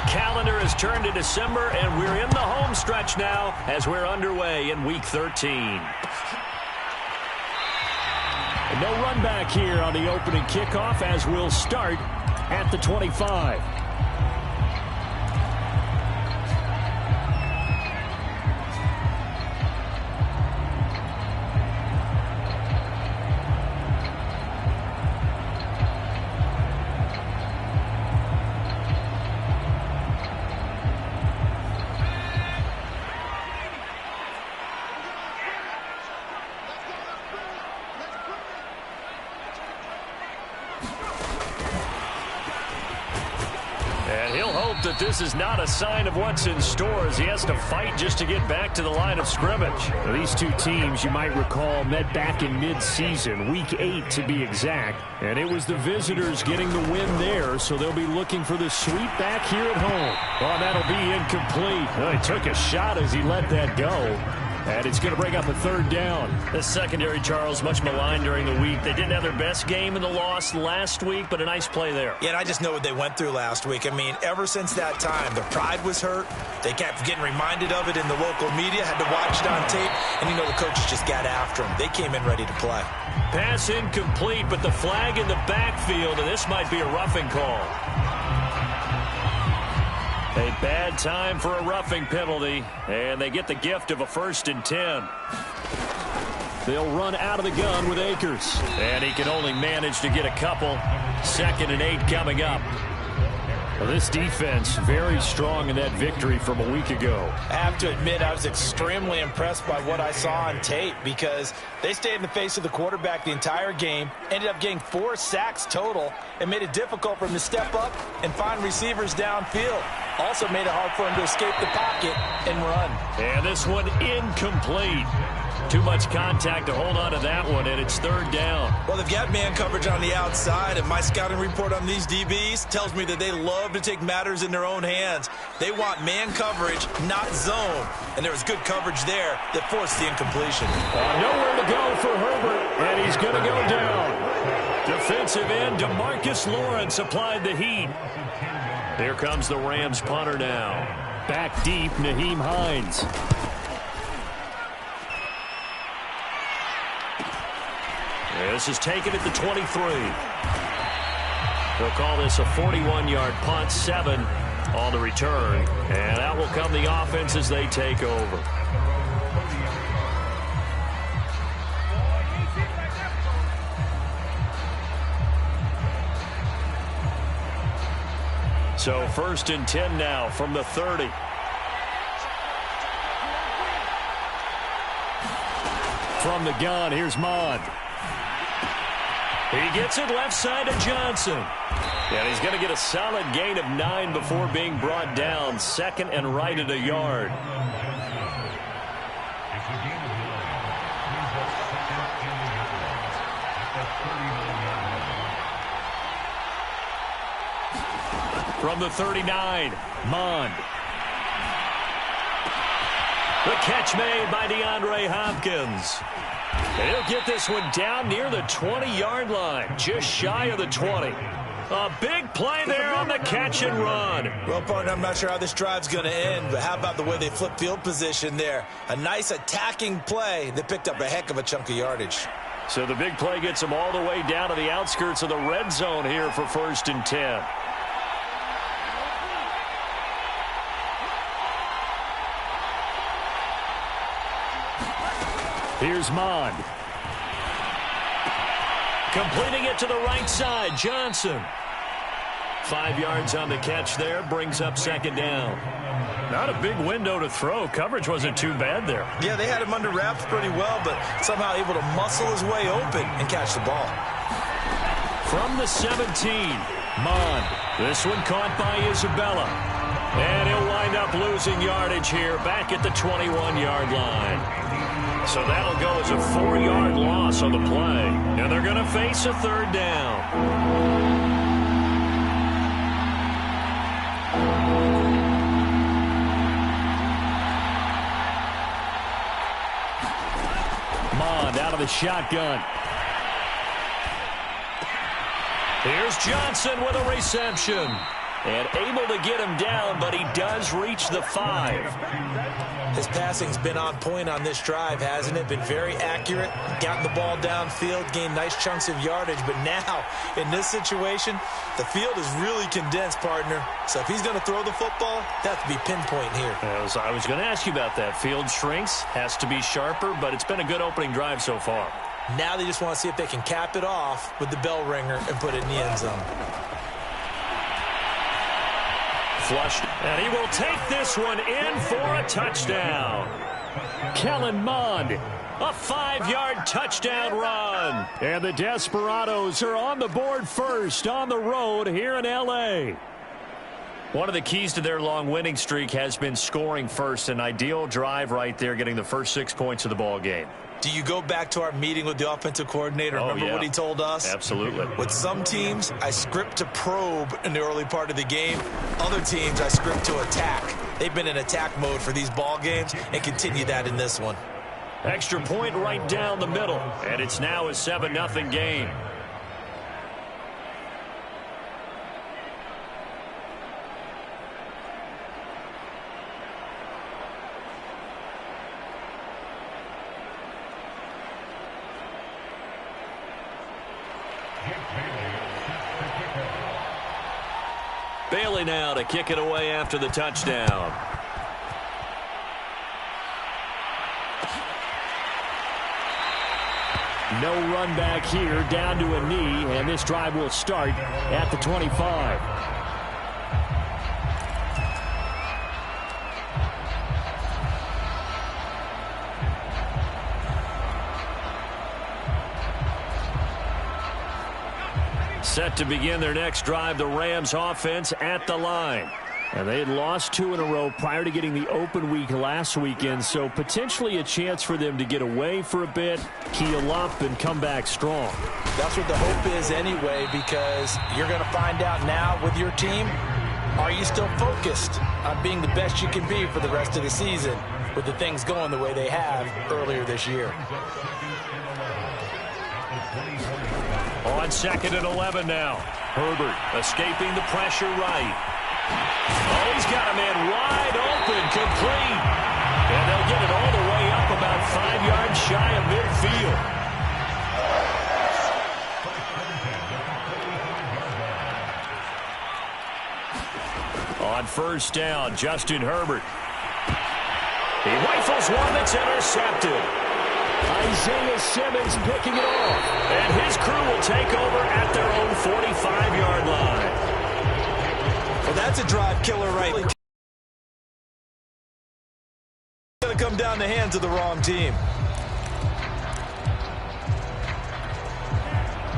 calendar has turned to December, and we're in the home stretch now as we're underway in Week 13. And no run back here on the opening kickoff as we'll start at the 25. That this is not a sign of what's in store as he has to fight just to get back to the line of scrimmage. Well, these two teams, you might recall, met back in mid-season, Week 8 to be exact. And it was the visitors getting the win there, so they'll be looking for the sweep back here at home. Oh, that'll be incomplete. Well, he took a shot as he let that go. And it's going to bring up a third down. The secondary, Charles, much maligned during the week. They didn't have their best game in the loss last week, but a nice play there. Yeah, and I just know what they went through last week. I mean, ever since that time, their pride was hurt. They kept getting reminded of it in the local media, had to watch it on tape, and, the coaches just got after them. They came in ready to play. Pass incomplete, but the flag in the backfield, and this might be a roughing call. A bad time for a roughing penalty, and they get the gift of a 1st and 10. They'll run out of the gun with Akers. And he can only manage to get a couple. 2nd and 8 coming up. Well, this defense very strong in that victory from a week ago. I have to admit, I was extremely impressed by what I saw on tape because they stayed in the face of the quarterback the entire game, ended up getting 4 sacks total, and made it difficult for him to step up and find receivers downfield. Also made it hard for him to escape the pocket and run. And this one incomplete. Too much contact to hold on to that one, and it's 3rd down. Well, they've got man coverage on the outside, and my scouting report on these DBs tells me that they love to take matters in their own hands. They want man coverage, not zone. And there was good coverage there that forced the incompletion. Nowhere to go for Herbert, and he's going to go down. Defensive end DeMarcus Lawrence applied the heat. Here comes the Rams punter now. Back deep, Nyheim Hines. This is taken at the 23. They'll call this a 41-yard punt, 7 on the return. And out will come the offense as they take over. So 1st and 10 now from the 30. From the gun, here's Mond. He gets it left side to Johnson. And he's going to get a solid gain of 9 before being brought down. 2nd and right at a yard. From the 39, Mond. The catch made by DeAndre Hopkins. And he'll get this one down near the 20-yard line, just shy of the 20. A big play there on the catch and run. Well, partner, I'm not sure how this drive's going to end, but how about the way they flip field position there? A nice attacking play that picked up a heck of a chunk of yardage. So the big play gets them all the way down to the outskirts of the red zone here for 1st and 10. Here's Mond. Completing it to the right side, Johnson. 5 yards on the catch there, brings up 2nd down. Not a big window to throw. Coverage wasn't too bad there. Yeah, they had him under wraps pretty well, but somehow able to muscle his way open and catch the ball. From the 17, Mond. This one caught by Isabella. And he'll wind up losing yardage here back at the 21-yard line. So that'll go as a 4-yard loss on the play. And they're going to face a 3rd down. Mond out of the shotgun. Here's Johnson with a reception. And able to get him down, but he does reach the 5. His passing's been on point on this drive, hasn't it? Been very accurate, gotten the ball downfield, gained nice chunks of yardage. But now, in this situation, the field is really condensed, partner. So if he's going to throw the football, that to be pinpoint here. I was going to ask you about that. Field shrinks, has to be sharper, but it's been a good opening drive so far. Now they just want to see if they can cap it off with the bell ringer and put it in the end zone. Flushed, and he will take this one in for a touchdown. Kellen Mond. A 5-yard touchdown run. And the Desperados are on the board first on the road here in L.A. One of the keys to their long winning streak has been scoring first. An ideal drive right there, getting the first 6 points of the ball game. Do you go back to our meeting with the offensive coordinator? Remember what he told us? Absolutely. With some teams, I script to probe in the early part of the game. Other teams, I script to attack. They've been in attack mode for these ball games and continue that in this one. Extra point right down the middle. And it's now a 7-0 game. Bailey now to kick it away after the touchdown. No run back here, down to a knee, and this drive will start at the 25. Set to begin their next drive, the Rams offense at the line. And they had lost 2 in a row prior to getting the open week last weekend, so potentially a chance for them to get away for a bit, keel up, and come back strong. That's what the hope is anyway, because you're going to find out now with your team, are you still focused on being the best you can be for the rest of the season with the things going the way they have earlier this year? On 2nd and 11 now. Herbert escaping the pressure right. Oh, he's got a man wide open, complete. And they'll get it all the way up about 5 yards shy of midfield. On 1st down, Justin Herbert. He rifles one that's intercepted. Isaiah Simmons picking it off. And his crew will take over at their own 45-yard line. Well, that's a drive killer right. It's going to come down the hands of the wrong team.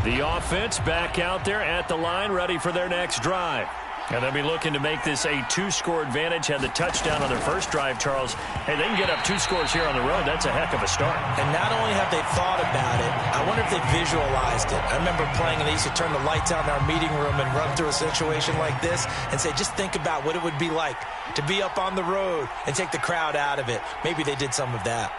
The offense back out there at the line, ready for their next drive. And they'll be looking to make this a 2-score advantage. Had the touchdown on their first drive, Charles. Hey, they can get up 2 scores here on the road. That's a heck of a start. And not only have they thought about it, I wonder if they visualized it. I remember playing, and they used to turn the lights out in our meeting room and run through a situation like this and say, just think about what it would be like to be up on the road and take the crowd out of it. Maybe they did some of that.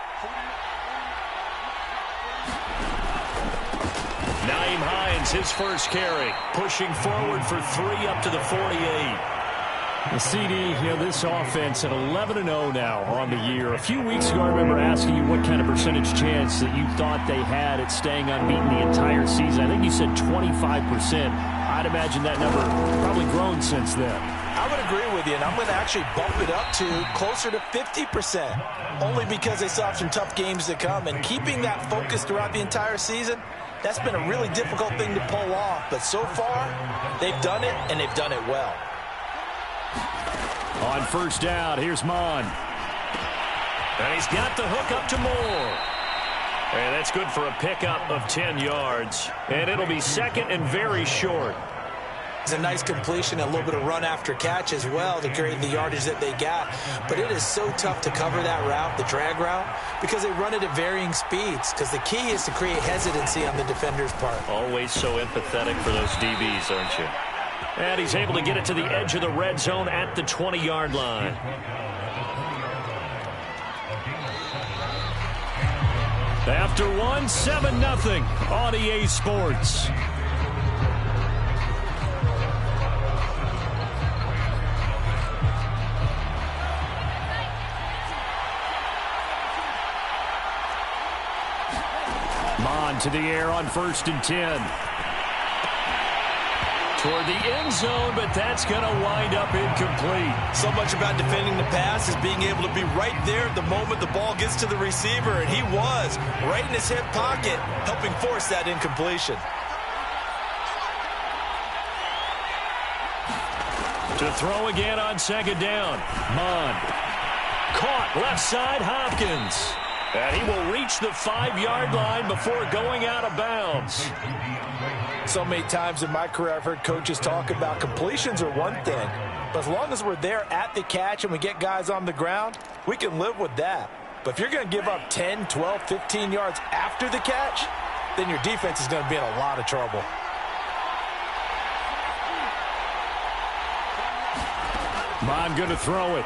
Naeem Hines, his first carry, pushing forward for 3 up to the 48. The CD, this offense at 11-0 now on the year. A few weeks ago, I remember asking you what kind of percentage chance that you thought they had at staying unbeaten the entire season. I think you said 25%. I'd imagine that number probably grown since then. I would agree with you, and I'm going to actually bump it up to closer to 50%, only because they still have some tough games to come. And keeping that focus throughout the entire season, that's been a really difficult thing to pull off. But so far, they've done it, and they've done it well. On 1st down, here's Mon. And he's got the hook up to Moore. And that's good for a pickup of 10 yards. And it'll be 2nd and very short. It's a nice completion, a little bit of run after catch as well to create the yardage that they got. But it is so tough to cover that route, the drag route, because they run it at varying speeds. Because the key is to create hesitancy on the defender's part. Always so empathetic for those DBs, aren't you? And he's able to get it to the edge of the red zone at the 20-yard line. After 7-0 on EA Sports. into the air on 1st and 10. Toward the end zone, but that's going to wind up incomplete. So much about defending the pass is being able to be right there at the moment the ball gets to the receiver, and he was right in his hip pocket, helping force that incompletion. To throw again on 2nd down. Mond. Caught left side, Hopkins. And he will reach the 5-yard line before going out of bounds. So many times in my career I've heard coaches talk about completions are one thing, but as long as we're there at the catch and we get guys on the ground, we can live with that. But if you're going to give up 10, 12, 15 yards after the catch, then your defense is going to be in a lot of trouble. Mond going to throw it.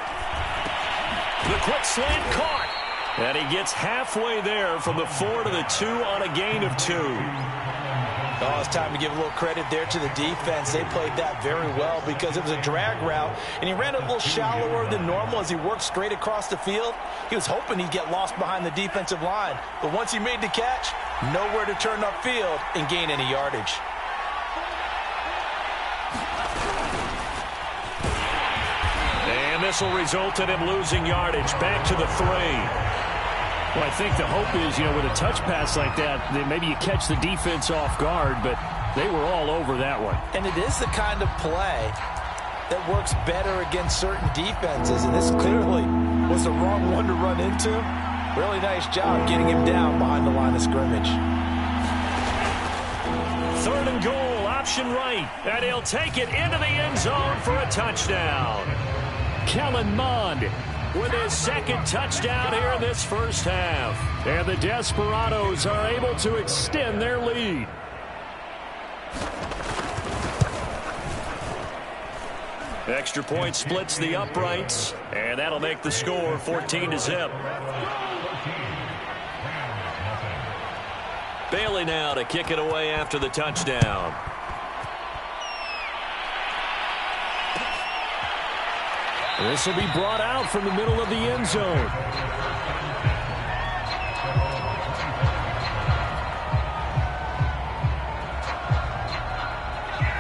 The quick slant caught. And he gets halfway there from the 4 to the 2 on a gain of 2. Oh, it's time to give a little credit there to the defense. They played that very well because it was a drag route, and he ran a little shallower than normal as he worked straight across the field. He was hoping he'd get lost behind the defensive line, but once he made the catch, nowhere to turn upfield and gain any yardage. And this will result in him losing yardage. Back to the 3. Well, I think the hope is, with a touch pass like that, that maybe you catch the defense off guard, but they were all over that one. And it is the kind of play that works better against certain defenses, and this clearly was the wrong one to run into. Really nice job getting him down behind the line of scrimmage. 3rd and goal, option right, and he'll take it into the end zone for a touchdown. Kellen Mond with his 2nd touchdown here in this first half. And the Desperados are able to extend their lead. Extra point splits the uprights, and that'll make the score 14-0. Bailey now to kick it away after the touchdown. This will be brought out from the middle of the end zone.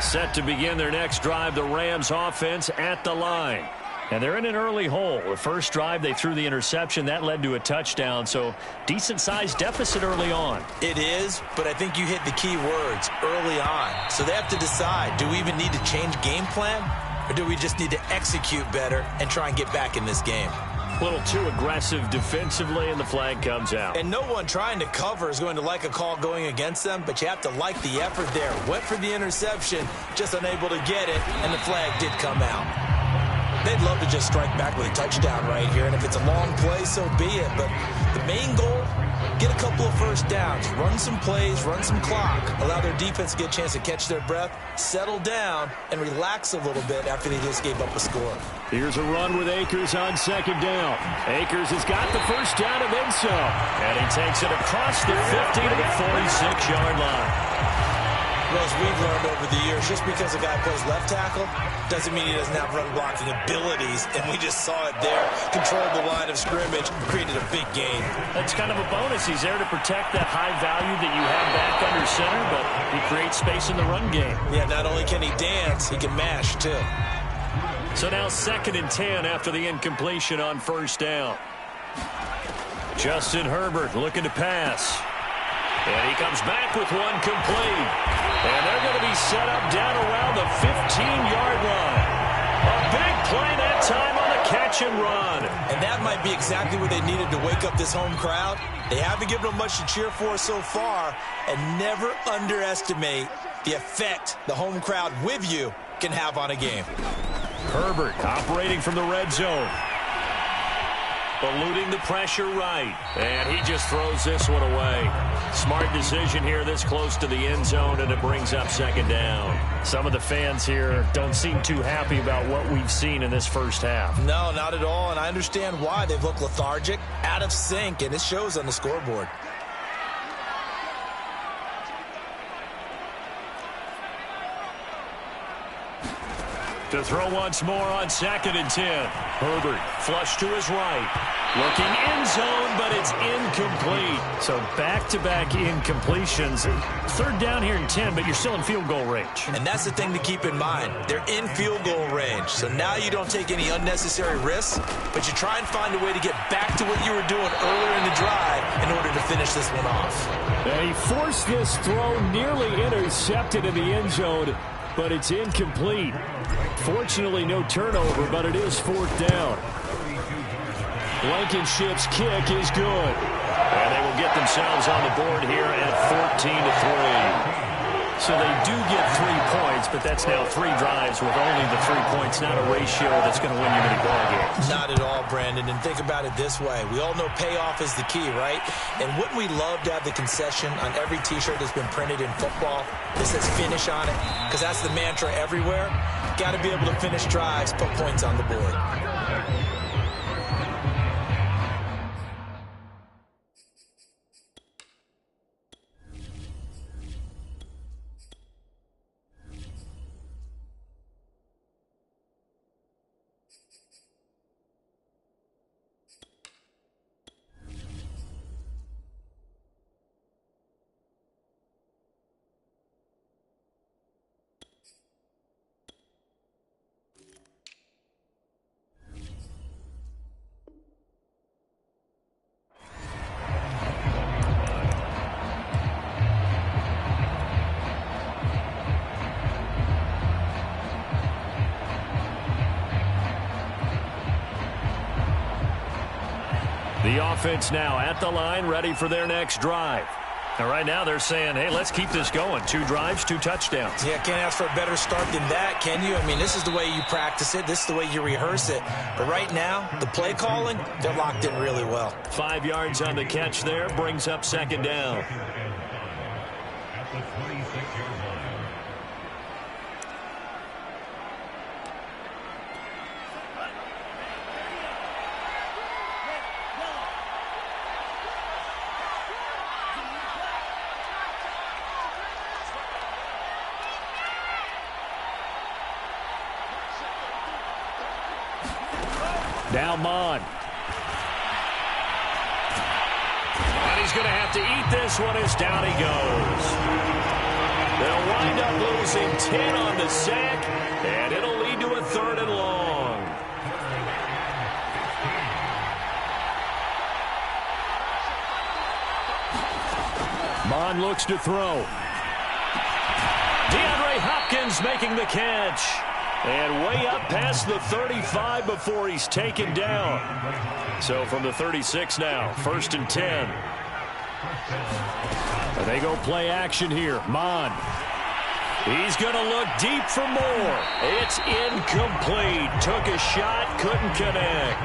Set to begin their next drive, the Rams offense at the line. And they're in an early hole. The first drive, they threw the interception. That led to a touchdown, so decent-sized deficit early on. It is, but I think you hit the key words, early on. So they have to decide, do we even need to change game plan? Or do we just need to execute better and try and get back in this game? A little too aggressive defensively, and the flag comes out. And no one trying to cover is going to like a call going against them, but you have to like the effort there. Went for the interception, just unable to get it, and the flag did come out. They'd love to just strike back with a touchdown right here, and if it's a long play, so be it. But the main goal, get a couple of first downs, run some plays, run some clock, allow their defense to get a chance to catch their breath, settle down, and relax a little bit after they just gave up a score. Here's a run with Akers on 2nd down. Akers has got the first down and then some. And he takes it across the 50 to the 46-yard line. Well, as we've learned over the years, just because a guy plays left tackle doesn't mean he doesn't have run blocking abilities, and we just saw it there. Controlled the line of scrimmage, created a big gain. That's kind of a bonus. He's there to protect that high value that you have back under center, but he creates space in the run game. Yeah, not only can he dance, he can mash, too. So now 2nd and 10 after the incompletion on 1st down. Justin Herbert looking to pass. And he comes back with one complete. And they're going to be set up down around the 15-yard line. A big play that time on the catch and run. And that might be exactly what they needed to wake up this home crowd. They haven't given them much to cheer for so far. And never underestimate the effect the home crowd with you can have on a game. Herbert operating from the red zone. Eluding the pressure right. And he just throws this one away. Smart decision here this close to the end zone, and it brings up 2nd down. Some of the fans here don't seem too happy about what we've seen in this first half. No, not at all, and I understand why. They've looked lethargic, out of sync, and it shows on the scoreboard. To throw once more on 2nd and 10. Herbert flush to his right. Looking end zone, but it's incomplete. So back-to-back incompletions. 3rd down here and 10, but you're still in field goal range. And that's the thing to keep in mind. They're in field goal range. So now you don't take any unnecessary risks, but you try and find a way to get back to what you were doing earlier in the drive in order to finish this one off. And he forced this throw, nearly intercepted in the end zone, but it's incomplete. Fortunately, no turnover, but it is 4th down. Blankenship's kick is good. And they will get themselves on the board here at 14-3. So they do get 3 points, but that's now 3 drives with only the 3 points, not a ratio that's going to win you many ball games. Not at all, Brandon. And think about it this way. We all know payoff is the key, right? And wouldn't we love to have the concession on every T-shirt that's been printed in football that says finish on it? Because that's the mantra everywhere. Got to be able to finish drives, put points on the board. The offense now at the line, ready for their next drive. And right now they're saying, hey, let's keep this going. 2 drives, 2 touchdowns. Yeah, can't ask for a better start than that, can you? I mean, this is the way you practice it. This is the way you rehearse it. But right now, the play calling, they're locked in really well. 5 yards on the catch there, brings up 2nd down. At the 26-yard line. Now Mon. And he's going to have to eat this one as down he goes. They'll wind up losing 10 on the sack, and it'll lead to a 3rd and long. Mon looks to throw. DeAndre Hopkins making the catch. And way up past the 35 before he's taken down. So from the 36 now, 1st and 10. And they go play action here. Mon. He's going to look deep for more. It's incomplete. Took a shot, couldn't connect.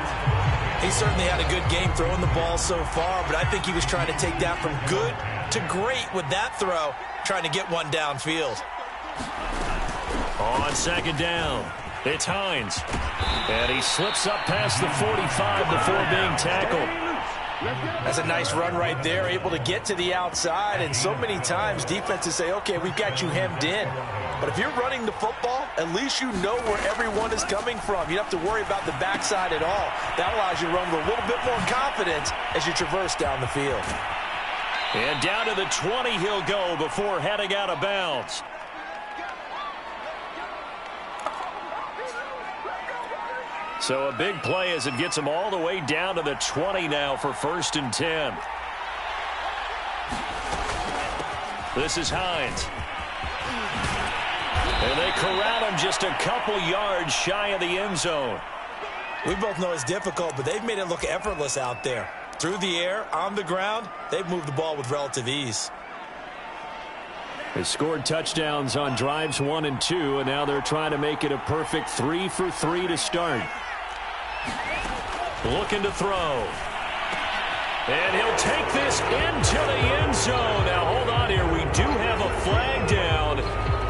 He certainly had a good game throwing the ball so far, but I think he was trying to take that from good to great with that throw, trying to get one downfield. On 2nd down, it's Hines. And he slips up past the 45 before being tackled. That's a nice run right there, able to get to the outside. And so many times defenses say, okay, we've got you hemmed in. But if you're running the football, at least you know where everyone is coming from. You don't have to worry about the backside at all. That allows you to run with a little bit more confidence as you traverse down the field. And down to the 20 he'll go before heading out of bounds. So a big play as it gets him all the way down to the 20 now for 1st and 10. This is Hines. And they corral him just a couple yards shy of the end zone. We both know it's difficult, but they've made it look effortless out there. Through the air, on the ground, they've moved the ball with relative ease. They scored touchdowns on drives 1 and 2, and now they're trying to make it a perfect 3 for 3 to start. Looking to throw. And he'll take this into the end zone. Now, hold on here. We do have a flag down.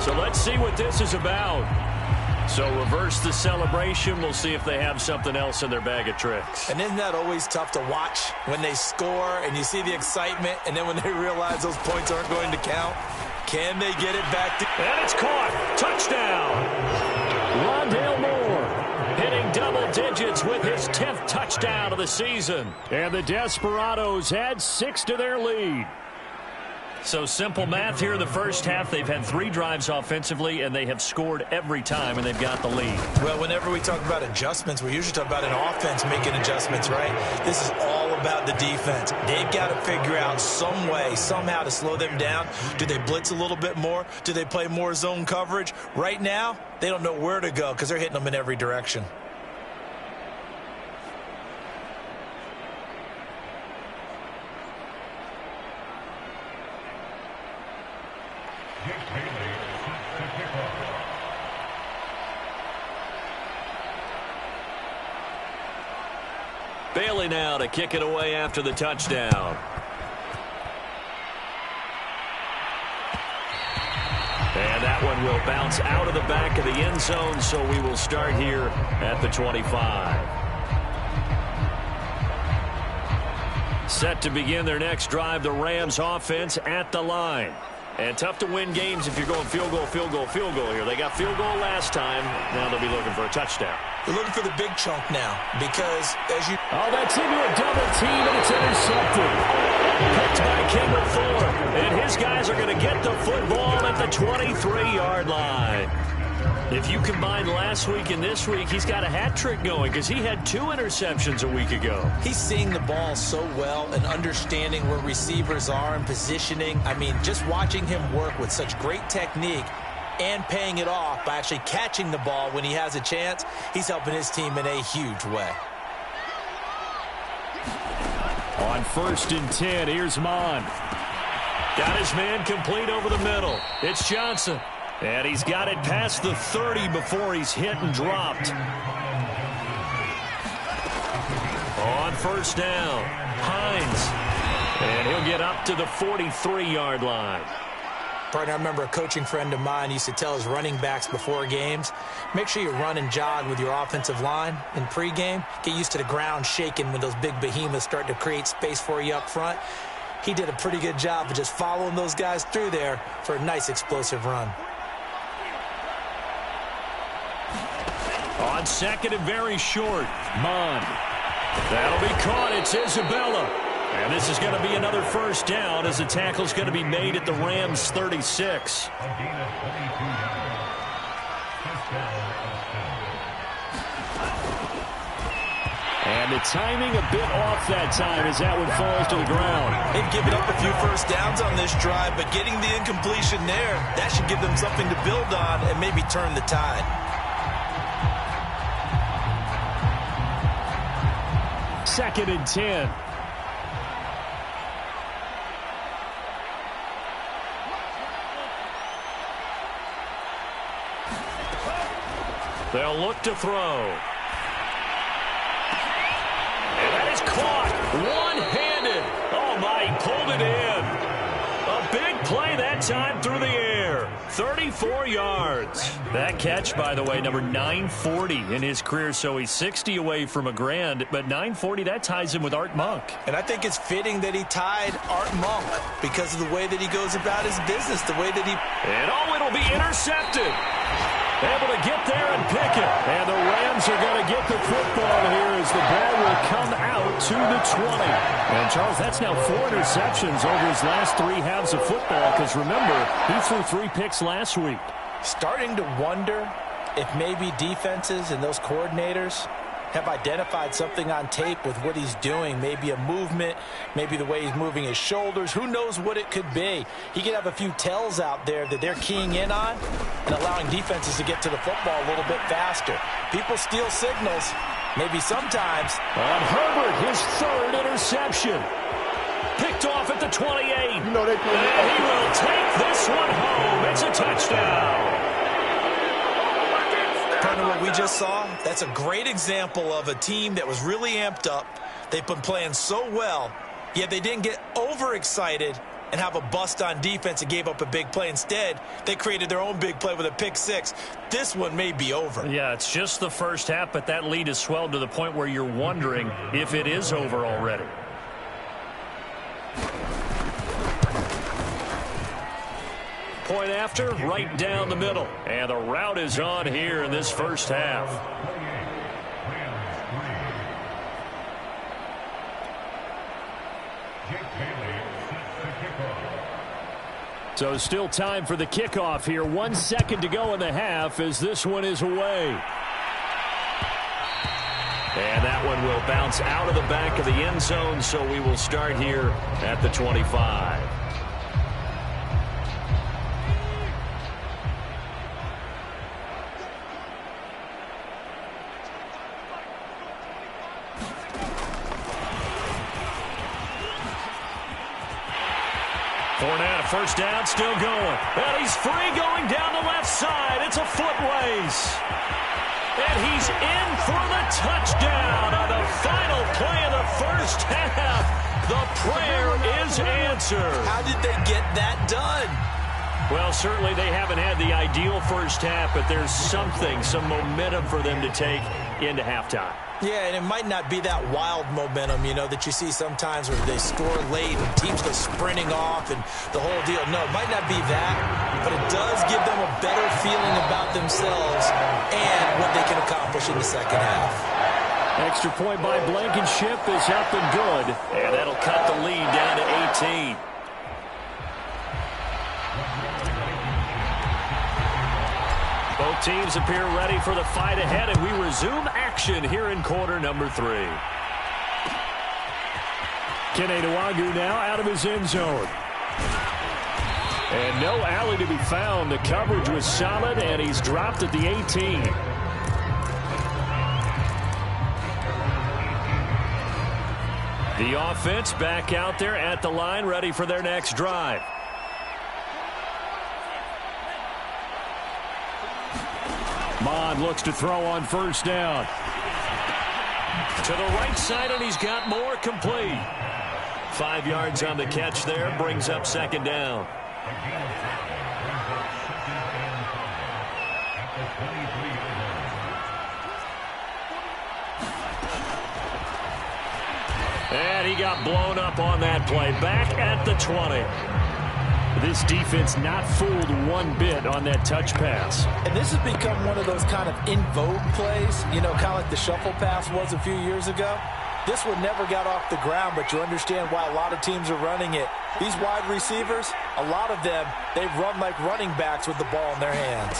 So let's see what this is about. So reverse the celebration. We'll see if they have something else in their bag of tricks. And isn't that always tough to watch when they score and you see the excitement, and then when they realize those points aren't going to count? Can they get it back? And it's caught. Touchdown. Rondale Moore hitting double digits with his 10th touchdown of the season. And the Desperados add 6 to their lead. So simple math here in the first half. They've had 3 drives offensively, and they have scored every time, and they've got the lead. Well, whenever we talk about adjustments, we usually talk about an offense making adjustments, right? This is all about the defense. They've got to figure out some way, somehow to slow them down. Do they blitz a little bit more? Do they play more zone coverage? Right now, they don't know where to go because they're hitting them in every direction. Bailey now to kick it away after the touchdown. And that one will bounce out of the back of the end zone, so we will start here at the 25. Set to begin their next drive, the Rams offense at the line. And tough to win games if you're going field goal, field goal, field goal here. They got field goal last time. Now they'll be looking for a touchdown. They're looking for the big chunk now because, as you... Oh, that's into a double team, and it's intercepted. Picked by Kendall Fuller. And his guys are going to get the football at the 23-yard line. If you combine last week and this week, he's got a hat trick going because he had 2 interceptions a week ago. He's seeing the ball so well and understanding where receivers are and positioning. I mean, just watching him work with such great technique and paying it off by actually catching the ball when he has a chance, he's helping his team in a huge way. On 1st and 10, here's Mond. Got his man complete over the middle. It's Johnson. And he's got it past the 30 before he's hit and dropped. On 1st down, Hines. And he'll get up to the 43-yard line. Partner, I remember a coaching friend of mine used to tell his running backs before games, make sure you run and jog with your offensive line in pregame. Get used to the ground shaking when those big behemoths start to create space for you up front. He did a pretty good job of just following those guys through there for a nice explosive run. On 2nd and very short, Mond. That'll be caught. It's Isabella. And this is going to be another 1st down as the tackle's going to be made at the Rams' 36. And the timing a bit off that time as that one falls to the ground. They've given up a few 1st downs on this drive, but getting the incompletion there, that should give them something to build on and maybe turn the tide. 2nd and 10. They'll look to throw. And that is caught one-handed. Oh, my, he pulled it in. A big play that time through the air. 34 yards. That catch, by the way, number 940 in his career, so he's 60 away from a grand, but 940, that ties him with Art Monk. And I think it's fitting that he tied Art Monk because of the way that he goes about his business, the way that he... And oh, it'll be intercepted. Able to get there and pick it. And the Rams are going to get the football here as the ball will come out to the 20. And, Charles, that's now 4 interceptions over his last 3 halves of football because, remember, he threw 3 picks last week. Starting to wonder if maybe defenses and those coordinators have identified something on tape with what he's doing. Maybe a movement, maybe the way he's moving his shoulders. Who knows what it could be? He could have a few tells out there that they're keying in on and allowing defenses to get to the football a little bit faster. People steal signals, maybe sometimes. On Herbert, his 3rd interception. Picked off at the 28. And he will take this one home. It's a touchdown. Partner, what we just saw, that's a great example of a team that was really amped up. They've been playing so well, yet they didn't get overexcited and have a bust on defense and gave up a big play. Instead, they created their own big play with a pick 6. This one may be over. Yeah, it's just the first half, but that lead has swelled to the point where you're wondering if it is over already. point after, right down the middle. And the route is on here in this first half. So still time for the kickoff here. 1 second to go in the half as this one is away. And that one will bounce out of the back of the end zone, so we will start here at the 25. Fournette, first down, still going. And he's free going down the left side. It's a foot race. And he's in for the touchdown on the final play of the first half. The prayer is answered. How did they get that done? Well, certainly they haven't had the ideal first half, but there's something, some momentum for them to take into halftime. Yeah, and it might not be that wild momentum, you know, that you see sometimes where they score late and teams go sprinting off and the whole deal. No, it might not be that, but it does give them a better feeling about themselves and what they can accomplish in the second half. Extra point by Blankenship is up and good. And that'll cut the lead down to 18. Both teams appear ready for the fight ahead, and we resume action here in quarter number 3. Kttn now out of his end zone. And no alley to be found. The coverage was solid, and he's dropped at the 18. The offense back out there at the line, ready for their next drive. Mond looks to throw on first down. To the right side, and he's got more complete. 5 yards on the catch there, brings up second down. And he got blown up on that play. Back at the 20. This defense not fooled one bit on that touch pass. And this has become one of those kind of in vogue plays, you know, kind of like the shuffle pass was a few years ago. This one never got off the ground, but you understand why a lot of teams are running it. These wide receivers, a lot of them, they run like running backs with the ball in their hands.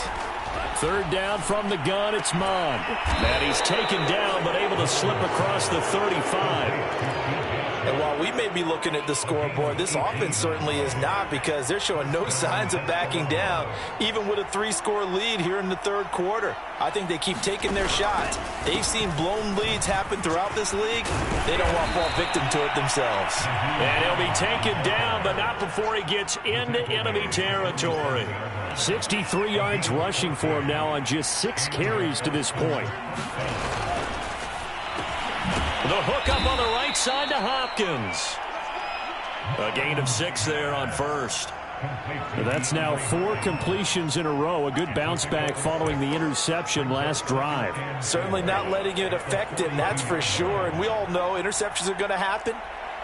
Third down from the gun, it's Mond. And he's taken down, but able to slip across the 35. And while we may be looking at the scoreboard, this offense certainly is not, because they're showing no signs of backing down, even with a 3-score lead here in the third quarter. I think they keep taking their shots. They've seen blown leads happen throughout this league. They don't want to fall victim to it themselves. And he'll be taken down, but not before he gets into enemy territory. 63 yards rushing for him now on just 6 carries to this point. The hook up on the right side to Hopkins. A gain of 6 there on first. That's now 4 completions in a row. A good bounce back following the interception last drive. Certainly not letting it affect him, that's for sure. And we all know interceptions are going to happen.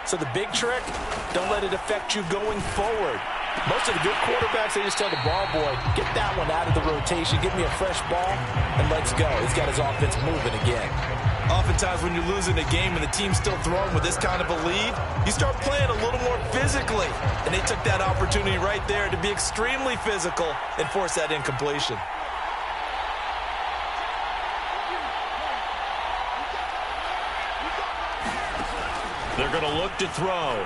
So the big trick, don't let it affect you going forward. Most of the good quarterbacks, they just tell the ball boy, get that one out of the rotation, give me a fresh ball, and let's go. He's got his offense moving again. Oftentimes when you're losing a game and the team's still throwing with this kind of a lead, you start playing a little more physically. And they took that opportunity right there to be extremely physical and force that incompletion. They're going to look to throw.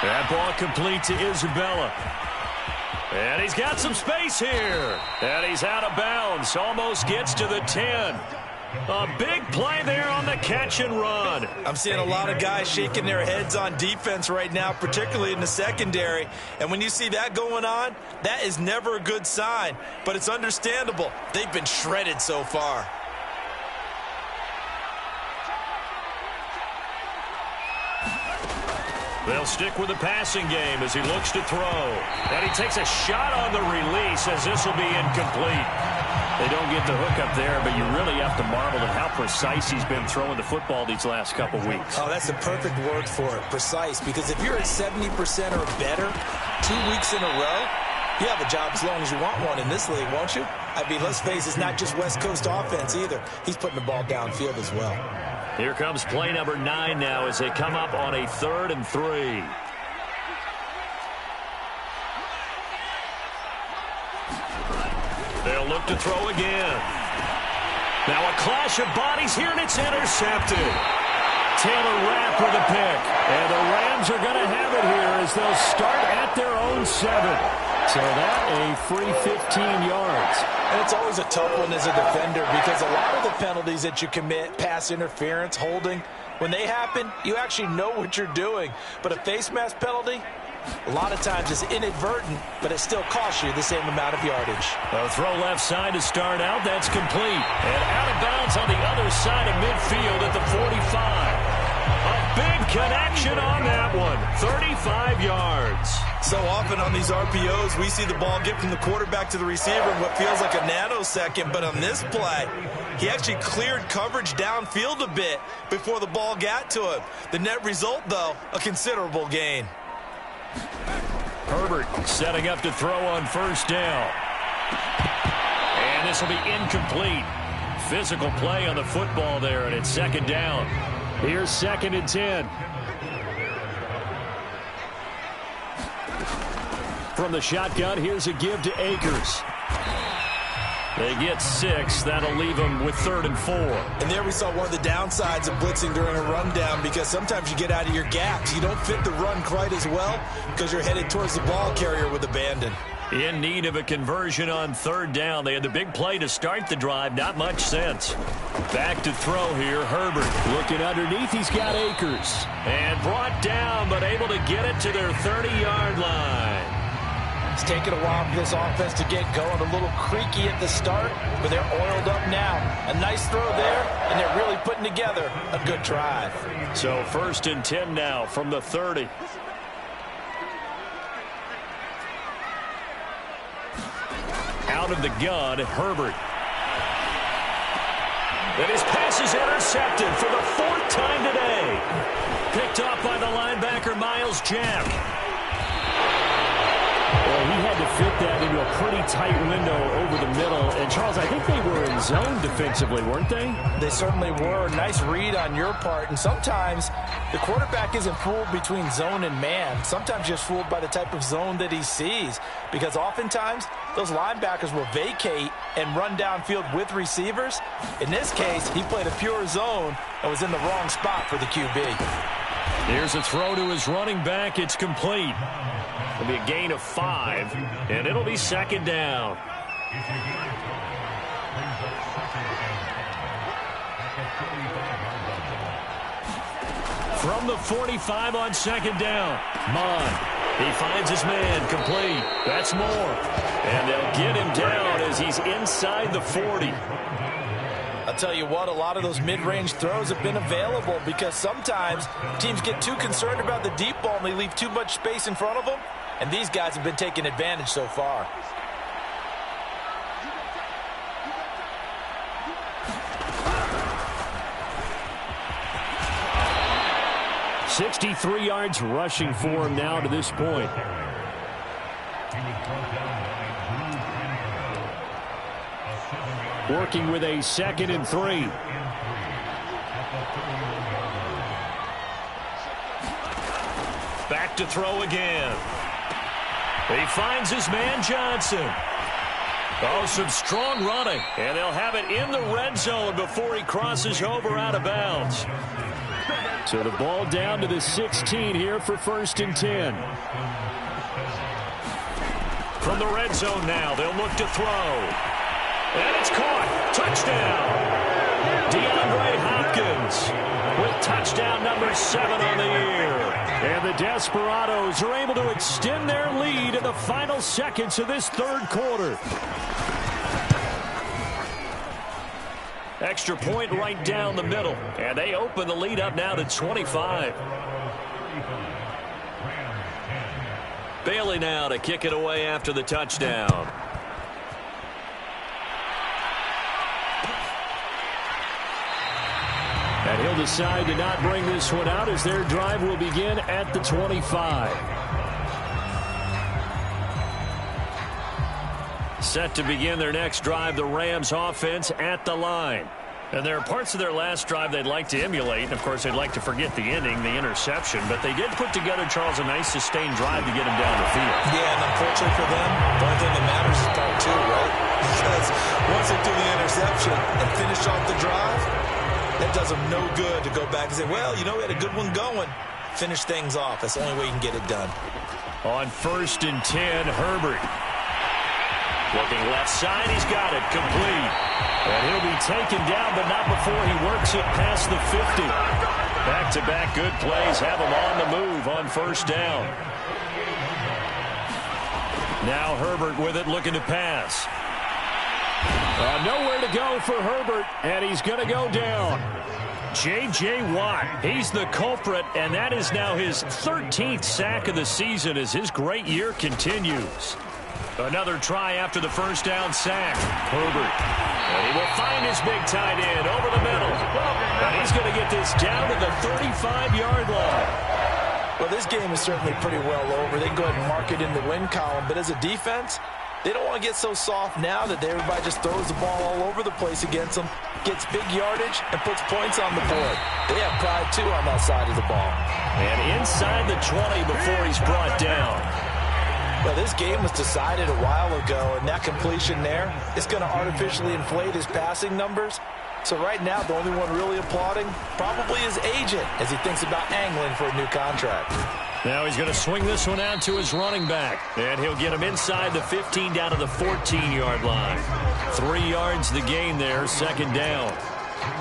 That ball complete to Isabella. And he's got some space here. And he's out of bounds. Almost gets to the 10. A big play there on the catch and run. I'm seeing a lot of guys shaking their heads on defense right now, particularly in the secondary. And when you see that going on, that is never a good sign. But it's understandable. They've been shredded so far. They'll stick with the passing game as he looks to throw. And he takes a shot on the release as this will be incomplete. They don't get the hook up there, but you really have to marvel at how precise he's been throwing the football these last couple weeks. Oh, that's the perfect word for it, precise. Because if you're at 70% or better, 2 weeks in a row? You have a job as long as you want one in this league, won't you? I mean, let's face it, it's not just West Coast offense either. He's putting the ball downfield as well. Here comes play number 9 now as they come up on a 3rd and 3. They'll look to throw again. Now a clash of bodies here, and it's intercepted. Taylor Rapp with a pick. And the Rams are going to have it here as they'll start at their own 7. So that a free 15 yards. And it's always a tough one as a defender because a lot of the penalties that you commit, pass interference, holding, when they happen, you actually know what you're doing. But a face mask penalty, a lot of times it's inadvertent, but it still costs you the same amount of yardage. A throw left side to start out. That's complete. And out of bounds on the other side of midfield at the 45. A big connection on that one. 35 yards. So often on these RPOs, we see the ball get from the quarterback to the receiver in what feels like a nanosecond. But on this play, he actually cleared coverage downfield a bit before the ball got to him. The net result, though, a considerable gain. Herbert setting up to throw on first down. And this will be incomplete. Physical play on the football there, and it's second down. Here's 2nd and 10. From the shotgun, here's a give to Akers. They get 6. That'll leave them with 3rd and 4. And there we saw one of the downsides of blitzing during a rundown because sometimes you get out of your gaps. You don't fit the run quite as well because you're headed towards the ball carrier with abandon. In need of a conversion on 3rd down. They had the big play to start the drive. Not much sense. Back to throw here. Herbert looking underneath. He's got Akers. And brought down, but able to get it to their 30-yard line. It's taken a while for this offense to get going. A little creaky at the start, but they're oiled up now. A nice throw there, and they're really putting together a good drive. So 1st and 10 now from the 30. Out of the gun, Herbert. And his pass is intercepted for the 4th time today. Picked off by the linebacker, Miles Jack. Well, he had to fit that into a pretty tight window over the middle. And, Charles, I think they were in zone defensively, weren't they? They certainly were. Nice read on your part. And sometimes the quarterback isn't fooled between zone and man. Sometimes just fooled by the type of zone that he sees. Because oftentimes, those linebackers will vacate and run downfield with receivers. In this case, he played a pure zone and was in the wrong spot for the QB. Here's a throw to his running back. It's complete. It'll be a gain of 5, and it'll be 2nd down. From the 45 on 2nd down, Mond. He finds his man, complete. That's more. And they'll get him down as he's inside the 40. I'll tell you what, a lot of those mid-range throws have been available because sometimes teams get too concerned about the deep ball and they leave too much space in front of them. And these guys have been taking advantage so far. $63 yards rushing for him now to this point. Working with a 2nd and 3. Back to throw again. He finds his man, Johnson. Oh, some strong running. And they'll have it in the red zone before he crosses over out of bounds. So the ball down to the 16 here for 1st and 10. From the red zone now, they'll look to throw. And it's caught. Touchdown. DeAndre Hopkins with touchdown number 7 on the year. And the Desperados are able to extend their lead in the final seconds of this 3rd quarter. Extra point right down the middle. And they open the lead up now to 25. Bailey now to kick it away after the touchdown. And he'll decide to not bring this one out as their drive will begin at the 25. Set to begin their next drive, the Rams offense at the line. And there are parts of their last drive they'd like to emulate. And, of course, they'd like to forget the ending, the interception. But they did put together, Charles, a nice sustained drive to get him down the field. Yeah, and unfortunately for them, the only thing that matters is part two, right? Because once they do the interception and finish off the drive, that does them no good to go back and say, well, you know, we had a good one going. Finish things off. That's the only way you can get it done. On 1st and 10, Herbert. Looking left side, he's got it, complete. And he'll be taken down, but not before he works it past the 50. Back-to-back good plays have him on the move on 1st down. Now Herbert with it, looking to pass. Nowhere to go for Herbert, and he's going to go down. J.J. Watt, he's the culprit, and that is now his 13th sack of the season as his great year continues. Another try after the 1st down sack. Herbert. And he will find his big tight end over the middle. And he's going to get this down to the 35-yard line. Well, this game is certainly pretty well over. They can go ahead and mark it in the win column. But as a defense, they don't want to get so soft now that everybody just throws the ball all over the place against them, gets big yardage, and puts points on the board. They have pride, too, on that side of the ball. And inside the 20 before he's brought down. Well, this game was decided a while ago, and that completion there is going to artificially inflate his passing numbers. So right now, the only one really applauding probably his agent as he thinks about angling for a new contract. Now he's going to swing this one out to his running back, and he'll get him inside the 15 down to the 14-yard line. 3 yards the gain there, 2nd down.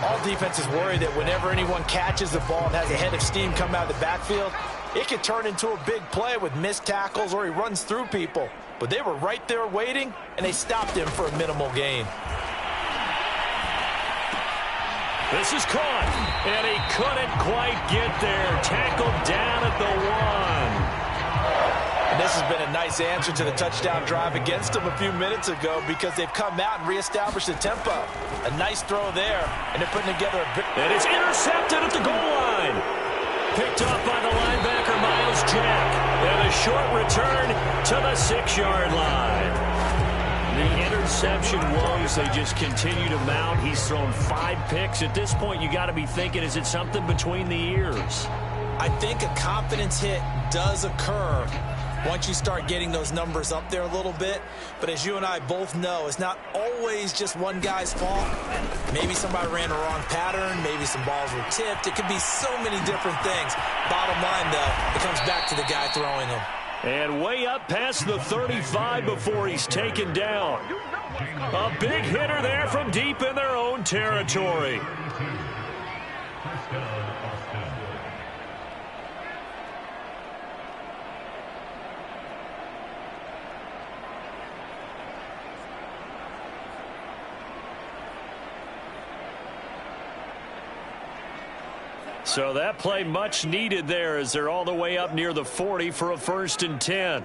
All defenses worry that whenever anyone catches the ball and has a head of steam come out of the backfield, it could turn into a big play with missed tackles or he runs through people. But they were right there waiting, and they stopped him for a minimal gain. This is caught, and he couldn't quite get there. Tackled down at the 1. And this has been a nice answer to the touchdown drive against them a few minutes ago because they've come out and reestablished the tempo. A nice throw there, and they're putting together a big... And it's intercepted at the goal line. Picked off by the linebacker, Miles Jack. And a short return to the 6-yard line. The interception woes, they just continue to mount. He's thrown 5 picks. At this point, you got to be thinking, is it something between the ears? I think a confidence hit does occur once you start getting those numbers up there a little bit. But as you and I both know, it's not always just one guy's fault. Maybe somebody ran a wrong pattern. Maybe some balls were tipped. It could be so many different things. Bottom line, though, it comes back to the guy throwing them. And way up past the 35 before he's taken down. A big hitter there from deep in their own territory. So that play much needed there as they're all the way up near the 40 for a 1st and 10.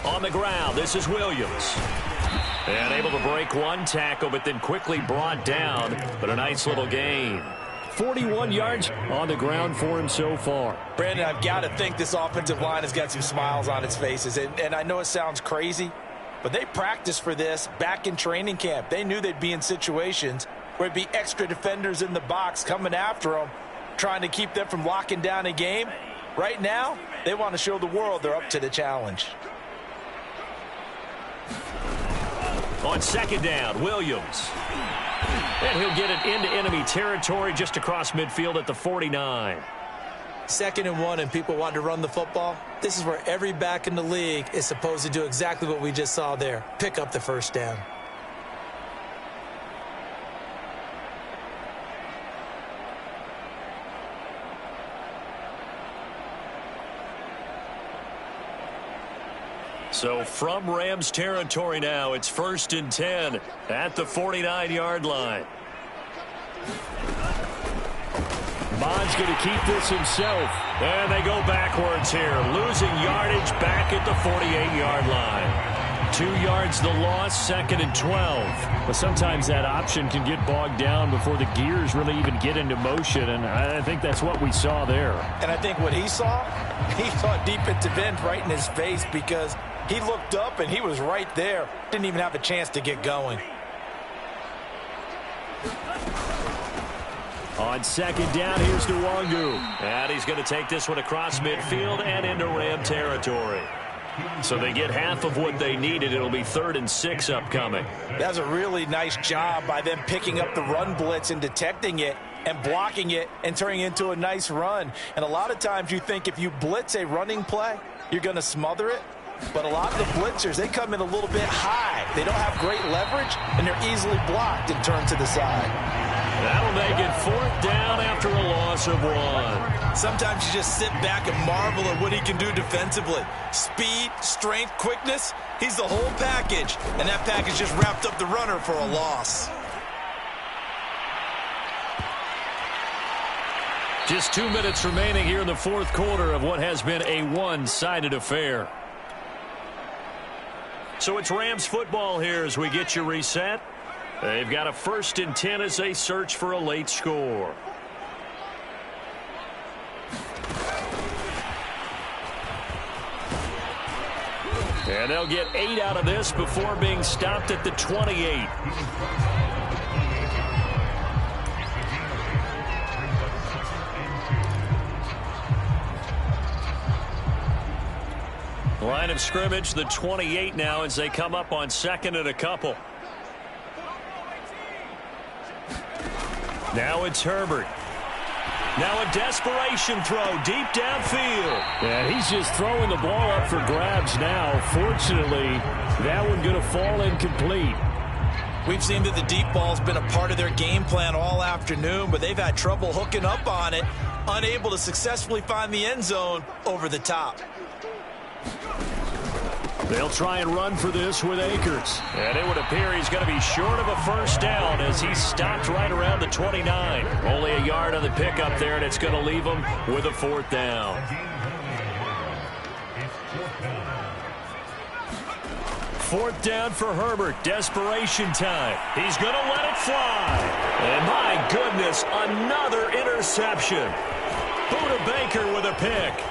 On the ground, this is Williams. And able to break one tackle, but then quickly brought down. But a nice little gain. 41 yards on the ground for him so far. Brandon, I've got to think this offensive line has got some smiles on its faces. And I know it sounds crazy, but they practiced for this back in training camp. They knew they'd be in situations where there'd be extra defenders in the box coming after them, trying to keep them from locking down a game. Right now, they want to show the world they're up to the challenge. On 2nd down, Williams. And he'll get it into enemy territory just across midfield at the 49. 2nd and 1 and people want to run the football. This is where every back in the league is supposed to do exactly what we just saw there. Pick up the 1st down. So from Rams territory now, it's 1st and 10 at the 49-yard line. Bond's going to keep this himself. And they go backwards here, losing yardage back at the 48-yard line. 2 yards the loss, 2nd and 12. But sometimes that option can get bogged down before the gears really even get into motion, and I think that's what we saw there. And I think what he saw defensive end right in his face, because he looked up and he was right there. Didn't even have a chance to get going. On 2nd down, here's Nwangu. And he's going to take this one across midfield and into Ram territory. So they get half of what they needed. It'll be 3rd and 6 upcoming. That's a really nice job by them picking up the run blitz and detecting it and blocking it and turning it into a nice run. And a lot of times you think if you blitz a running play, you're going to smother it. But a lot of the blitzers, they come in a little bit high. They don't have great leverage, and they're easily blocked and turned to the side. That'll make it 4th down after a loss of 1. Sometimes you just sit back and marvel at what he can do defensively. Speed, strength, quickness, he's the whole package. And that package just wrapped up the runner for a loss. Just 2 minutes remaining here in the 4th quarter of what has been a one-sided affair. So it's Rams football here as we get you reset. They've got a 1st and 10 as they search for a late score. And they'll get 8 out of this before being stopped at the 28. Line of scrimmage, the 28 now as they come up on 2nd and a couple. Now it's Herbert. Now a desperation throw deep downfield. And he's just throwing the ball up for grabs now. Fortunately, that one going to fall incomplete. We've seen that the deep ball's been a part of their game plan all afternoon, but they've had trouble hooking up on it, unable to successfully find the end zone over the top. They'll try and run for this with Akers. And it would appear he's going to be short of a 1st down as he stopped right around the 29. Only a yard on the pickup there, and it's going to leave him with a 4th down. 4th down for Herbert. Desperation time. He's going to let it fly. And my goodness, another interception. Buda Baker with a pick.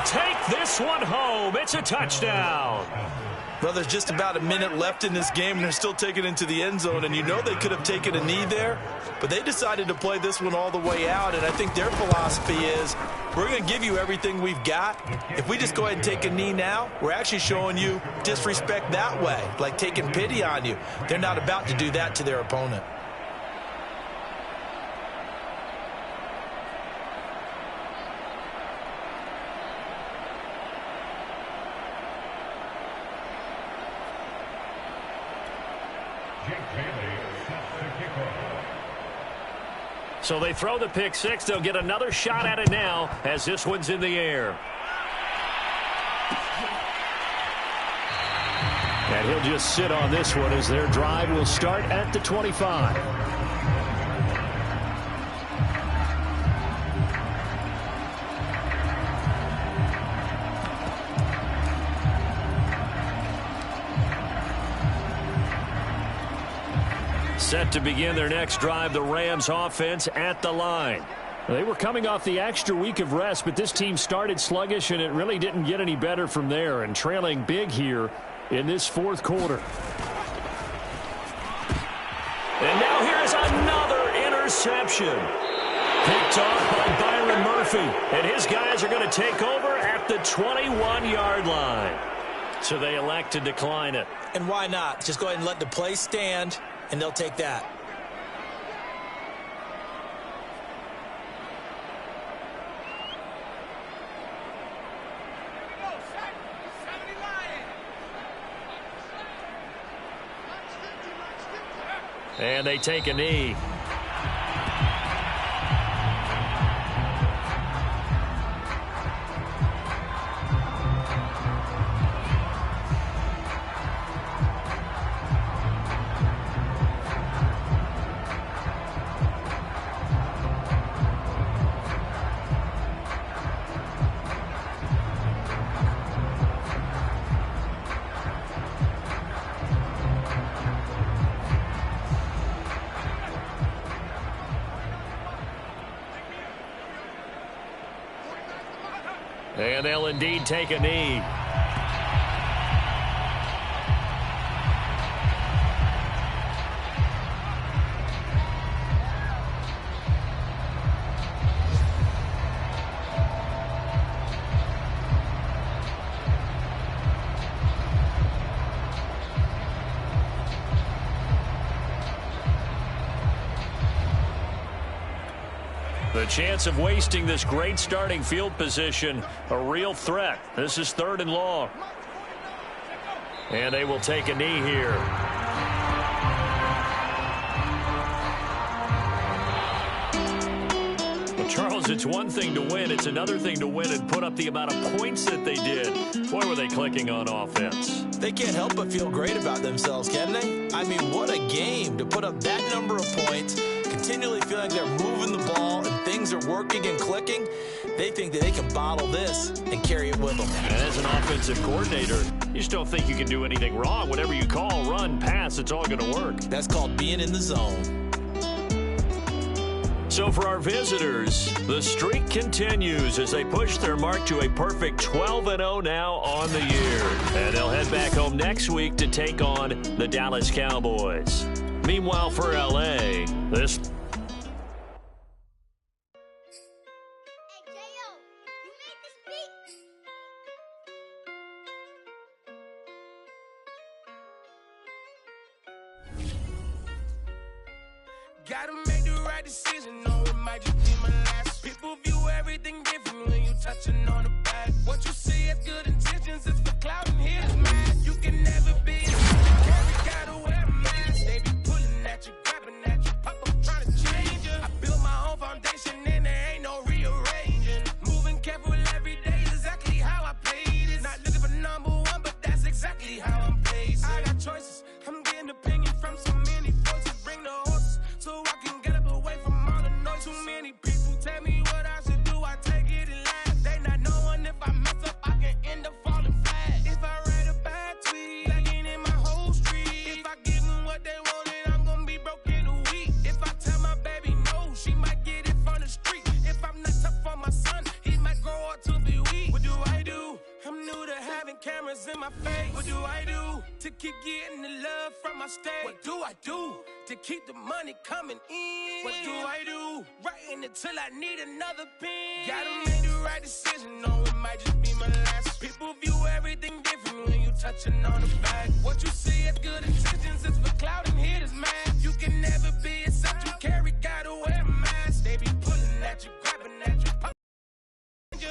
Take this one home. It's a touchdown. Well, there's just about a minute left in this game, and they're still taking it into the end zone. And you know they could have taken a knee there, but they decided to play this one all the way out. And I think their philosophy is, we're going to give you everything we've got. If we just go ahead and take a knee now, we're actually showing you disrespect that way, like taking pity on you. They're not about to do that to their opponent. So they throw the pick 6. They'll get another shot at it now as this one's in the air. And he'll just sit on this one as their drive will start at the 25. Set to begin their next drive, the Rams offense at the line. They were coming off the extra week of rest, but this team started sluggish, and it really didn't get any better from there, and trailing big here in this 4th quarter. And now here's another interception. Picked off by Byron Murphy, and his guys are going to take over at the 21-yard line. So they elect to decline it. And why not? Just go ahead and let the play stand, and they'll take that. And they take a knee. And they'll indeed take a knee. The chance of wasting this great starting field position, a real threat. This is 3rd and long. And they will take a knee here. Well, Charles, it's one thing to win. It's another thing to win and put up the amount of points that they did. Boy, were they clicking on offense. They can't help but feel great about themselves, can they? I mean, what a game to put up that number of points, continually feeling they're moving the ball and things are working and clicking. They think that they can bottle this and carry it with them. And as an offensive coordinator, you just don't think you can do anything wrong. Whatever you call, run, pass, it's all going to work. That's called being in the zone. So for our visitors, the streak continues as they push their mark to a perfect 12-0 now on the year. And they'll head back home next week to take on the Dallas Cowboys. Meanwhile, for L.A., this... Gotta make the right decision, no, it might just be my last. People view everything different when you touching on the back. What you see as good intentions is for clout and here's mad. You can never be a carry, gotta wear a mask. They be pulling at you, grabbing at you, pop up trying to change you. I built my own foundation and there ain't no rearranging. Moving careful every day is exactly how I play this. Not looking for number one, but that's exactly how I'm paced. I got choices, I'm getting opinion from so many voices. Bring the horses so I can get up away from all the noise. Too many people tell me what I should do, I take it in line. They not knowing if I mess up, I can end up falling flat. If I write a bad tweet, lagging in my whole street. If I give them what they wanted, I'm gonna be broke in a week. If I tell my baby no, she might get it from the street. If I'm not tough for my son, he might grow up to be weak. What do I do? I'm new to having cameras in my face. What do I do to keep getting the love from my state? What do I do to keep the money coming in? What do I do? Writing until I need another pen. Gotta make the right decision, no, it might just be my last. People view everything different when you touching on the back. What you see as good intentions is for clout and hitters, man. You can never be except you carry, gotta wear a mask. They be pulling at you, grabbing at you,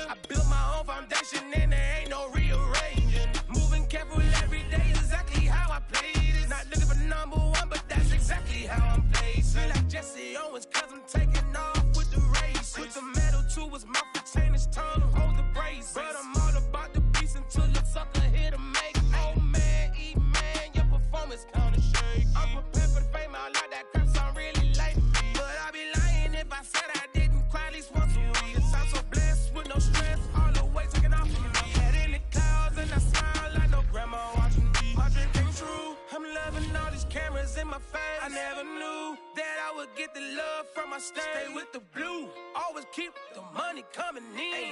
I built my own foundation and there ain't no rearranging. Moving careful every day is exactly how I play this. Not looking for number one, but that's exactly how I'm placed. Feel like Jesse Owens cause I'm taking off with the race. Put the metal to his mouth, retain his tongue, hold the brace. But I'm all about the beast until the sucker hit a make. Oh man, eat man, your performance kinda shake. I'm prepared for the fame, I like that crap sound really late to me. But I'd be lying if I said I didn't cry at least once a week. Cause I'm so blessed with no stress, all the weight taken off of me. Head in the clouds and I smile like no grandma watching me. My dream came true, I'm loving all these cameras in my face. I never knew that I would get the love from my state. Stay with the blue, always keep the money coming in.